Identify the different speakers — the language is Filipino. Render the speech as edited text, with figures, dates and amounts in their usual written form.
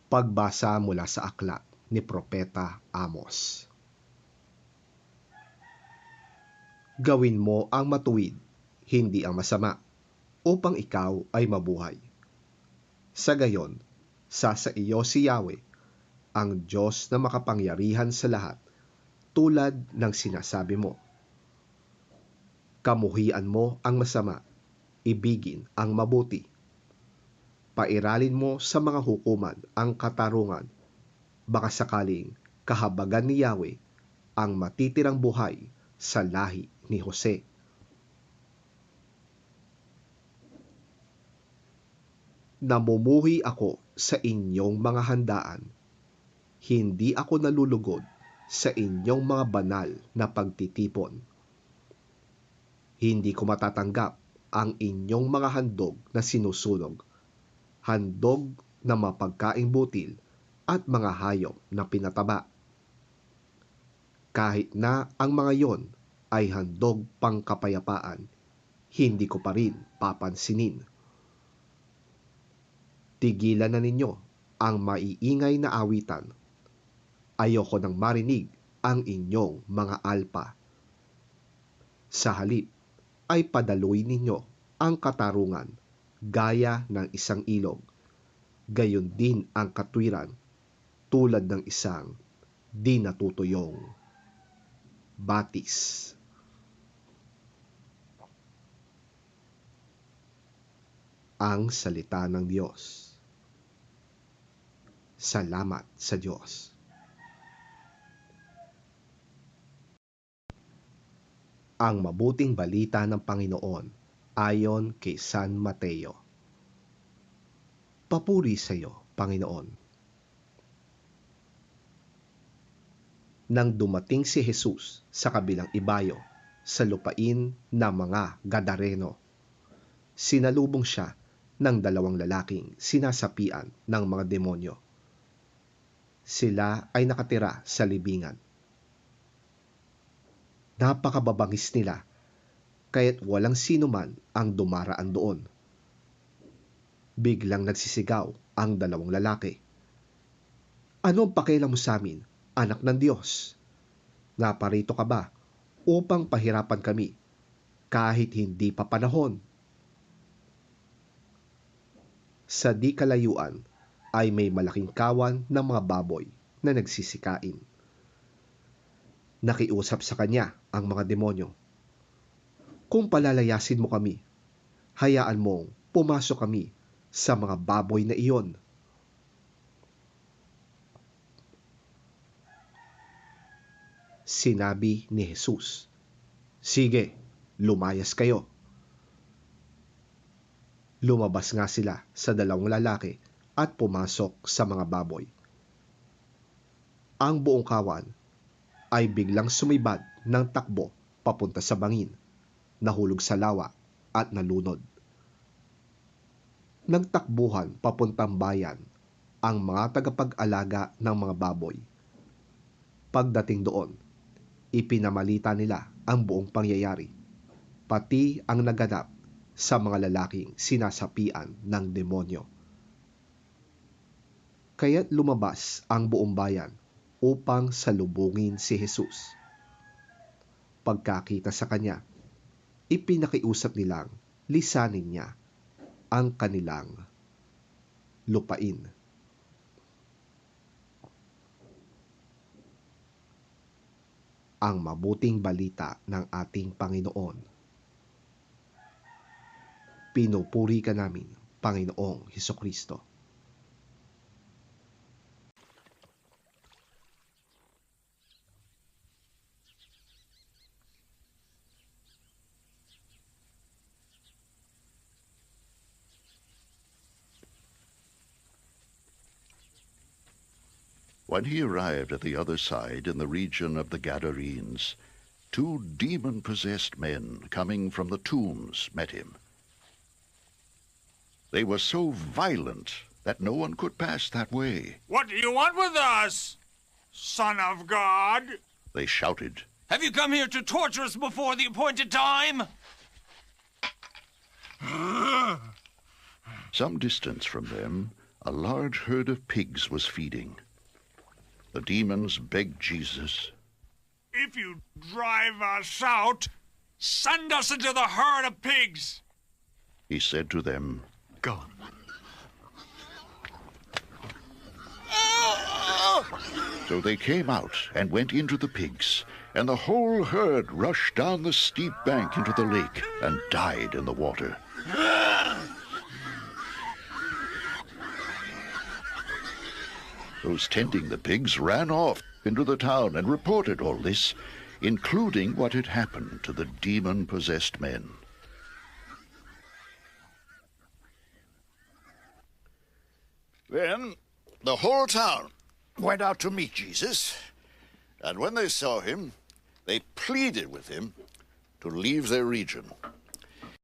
Speaker 1: Pagbasa mula sa aklat ni Propeta Amos. Gawin mo ang matuwid, hindi ang masama, upang ikaw ay mabuhay. Sa gayon, sa iyo si Yahweh, ang Diyos na makapangyarihan sa lahat, tulad ng sinasabi mo. Kamuhian mo ang masama, ibigin ang mabuti. Pairalin mo sa mga hukuman ang katarungan, baka sakaling kahabagan ni Yahweh ang matitirang buhay sa lahi ni Jose. Namumuhi ako sa inyong mga handaan, hindi ako nalulugod sa inyong mga banal na pagtitipon. Hindi ko matatanggap ang inyong mga handog na sinusunog, handog na mapagkaing butil at mga hayop na pinataba. Kahit na ang mga yon ay handog pangkapayapaan, hindi ko pa rin papansinin. Tigilan na ninyo ang maiingay na awitan. Ayoko nang marinig ang inyong mga alpa. Sa halip ay padaluin ninyo ang katarungan gaya ng isang ilog, gayon din ang katwiran tulad ng isang di natutuyong batis. Ang salita ng Diyos. Salamat sa Diyos. Ang mabuting balita ng Panginoon ayon kay San Mateo. Papuri sa iyo, Panginoon. Nang dumating si Jesus sa kabilang ibayo sa lupain ng mga Gadareno, sinalubong siya ng 2 lalaking sinasapian ng mga demonyo. Sila ay nakatira sa libingan. Napakababangis nila, kaya't walang sino man ang dumaraan doon. Biglang nagsisigaw ang 2 lalaki. Ano ang pakialam mo sa amin, anak ng Diyos? Naparito ka ba upang pahirapan kami kahit hindi pa panahon? Sa di kalayuan ay may malaking kawan ng mga baboy na nagsisikain. Nakiusap sa kanya ang mga demonyo. Kung palalayasin mo kami, hayaan mong pumasok kami sa mga baboy na iyon. Sinabi ni Jesus, sige, lumayas kayo. Lumabas nga sila sa 2 lalaki at pumasok sa mga baboy. Ang buong kawan ay biglang sumibad ng takbo papunta sa bangin, nahulog sa lawa at nalunod. Nagtakbuhan papuntang bayan ang mga tagapag-alaga ng mga baboy. Pagdating doon, ipinamalita nila ang buong pangyayari, pati ang naganap sa mga lalaking sinasapian ng demonyo. Kaya't lumabas ang buong bayan upang salubungin si Jesus. Pagkakita sa kanya, ipinakiusap nilang lisanin niya ang kanilang lupain. Ang mabuting balita ng ating Panginoon. Pinupuri ka namin, Panginoong Hesukristo.
Speaker 2: When he arrived at the other side in the region of the Gadarenes, 2 demon-possessed men coming from the tombs met him. They were so violent that no one could pass that way.
Speaker 3: What do you want with us, Son of God?
Speaker 2: They shouted.
Speaker 3: Have you come here to torture us before the appointed time?
Speaker 2: Some distance from them, a large herd of pigs was feeding. The demons begged Jesus,
Speaker 3: If you drive us out, send us into the herd of pigs.
Speaker 2: He said to them,
Speaker 3: Go.
Speaker 2: So they came out and went into the pigs, and the whole herd rushed down the steep bank into the lake and died in the water. Those tending the pigs ran off into the town and reported all this, including what had happened to the demon-possessed men. Then the whole town went out to meet Jesus, and when they saw him, they pleaded with him to leave their region.